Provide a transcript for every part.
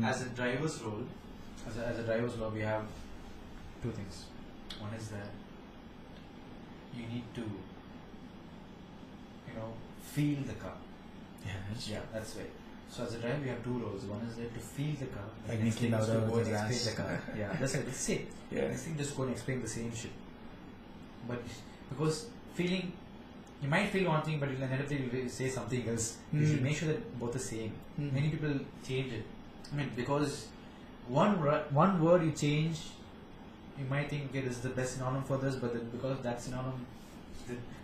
As a driver's role, as a driver's role, we have two things. One is that you need to, feel the car. That's right. So as a driver, we have two roles. One is there to feel the car. Like the next thing is to go and explain gas. the car. That's it. That's it. Yeah. Next thing, just go and explain the same shit. But because feeling, you might feel one thing, but you'll inevitably say something else. You should make sure that both are same. Many people change it. I mean, because one word you change, you might think, okay, this is the best synonym for this, but then because of that synonym,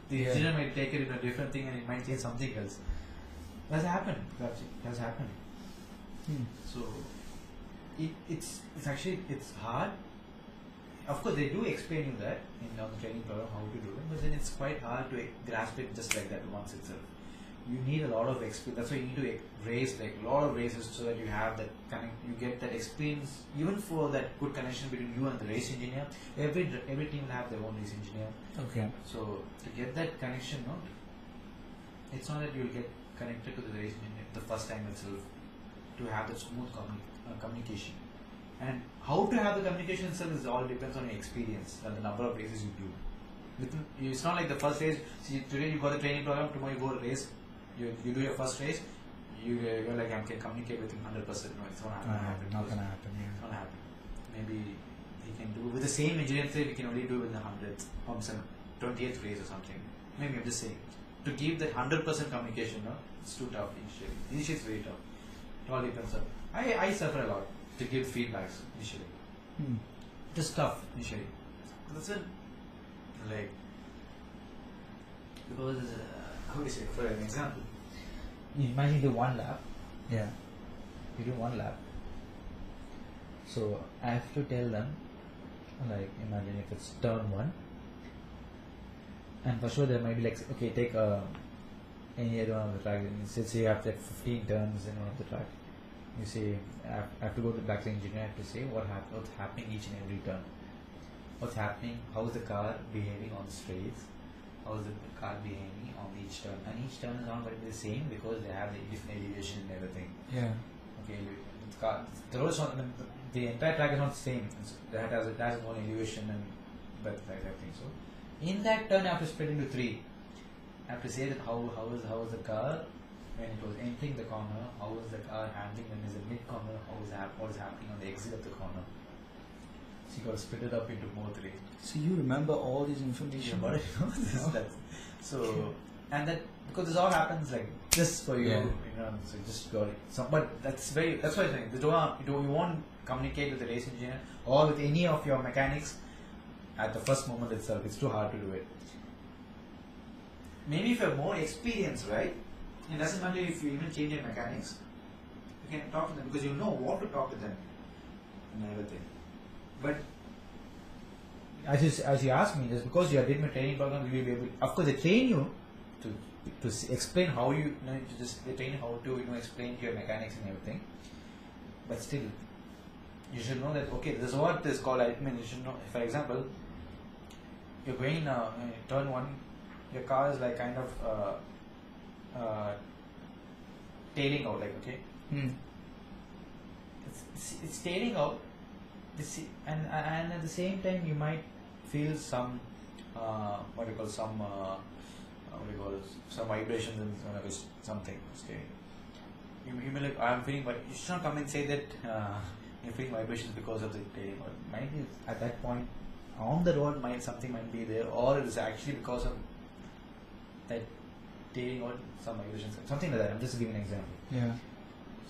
the engineer might take it in a different thing and it might change something else. That's happened. That's happened. So it's hard. Of course, they do explain you that in the training program how to do it, but then it's quite hard to grasp it just like that once itself. You need a lot of experience. That's why you need to raise like a lot of races so that you have that you get that experience, even for that good connection between you and the race engineer. Every team will have their own race engineer. Okay. So to get that connection, it's not that you'll get connected to the race engineer the first time itself. To have that smooth communication. And how to have the communication itself all depends on your experience and the number of races you do. It's not like the first race. See, today you got the training program. Tomorrow you go to race. You do your first race. You're like, I can communicate with him 100%. No, it's not gonna happen. Not gonna happen. Yeah. It's not gonna happen. Maybe he can do with the same engineering say we can only do it in the 100th, 20th race or something. Maybe I'm just saying to give that 100% communication. It's too tough initially. Initially it's very tough. It all depends on. I suffer a lot to give feedbacks initially. Just tough initially. That's it. Like, because how do you say, for an example, You imagine you do one lap. Yeah. You do one lap. So I have to tell them, like, imagine if it's turn 1, and for sure there might be like, okay, take any other one of the track. Say you have like 15 turns in one of the track. You say, I have to go back to the engineer. I have to say what's happening each and every turn. What's happening? How is the car behaving on the straights? How is the car behaving on each turn? And each turn is not going to be the same because they have the different elevation and everything. Yeah. Okay. The road is not, the entire track is not the same. It has its own elevation and breadth, like everything. So in that turn, I have to split into 3. I have to say that how is the car when it was entering the corner, how is the car handling when it's in mid corner, what is happening on the exit of the corner. So you got to split it up into more 3. So you remember all these information? Yeah, but so and that because this all happens like just for you, so just got it. So, but that's why I think you won't communicate with the race engineer or with any of your mechanics at the first moment itself. It's too hard to do it. Maybe if you're more experienced, right? It doesn't matter if you even change your mechanics. You can talk to them because you know what to talk to them and everything. But as you asked me, just because you did my training program, you will be able. Of course, they train you to explain how they train you how to explain to your mechanics and everything. But still, you should know that this is what this is called. I mean, you should know. For example, you're going turn 1. Your car is like kind of tailing out, like it's tailing out, and at the same time you might feel some some vibrations and something. Okay, you may like I'm feeling, but you should not come and say that you're feeling vibrations because of the tailing out. Might be at that point on the road, something might be there, or it is actually because of that tailing or some vibrations, something like that. I'm just giving an example. Yeah.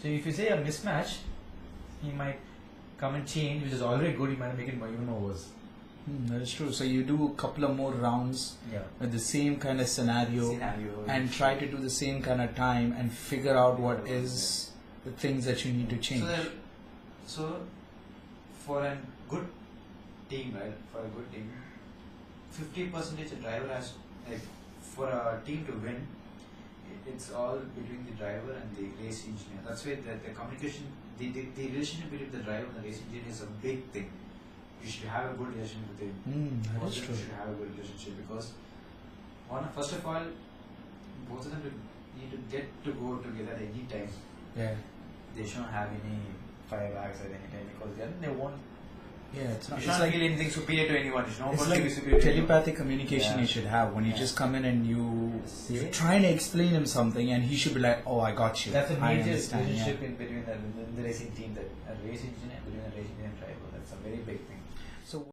So if you say a mismatch, he might come and change, which is already good. He might make it even more worse. That is true. So you do a couple of more rounds with the same kind of scenario and try to do the same kind of time and figure out what is the things that you need to change. So for a good team, right? For a good team, 50% a driver has like. For a team to win, it's all between the driver and the race engineer. That's why the communication, the relationship between the driver and the race engineer is a big thing. You should have a good relationship with him. That's true. You should have a good relationship because, first of all, both of them need to get to go together any time. Yeah. They shouldn't have any 5 lakhs at any time because then they won't. Yeah, it's not. You It's should not like feel anything superior to anyone. You know, it's superior like to anyone. telepathic communication Yeah. you should have when you Yeah. just come in and See? you're trying to explain him something and he should be like, oh, I got you. That's a I major understand, yeah. relationship in between the racing team, that a race engineer between a racing engineer and driver. That's a very big thing. So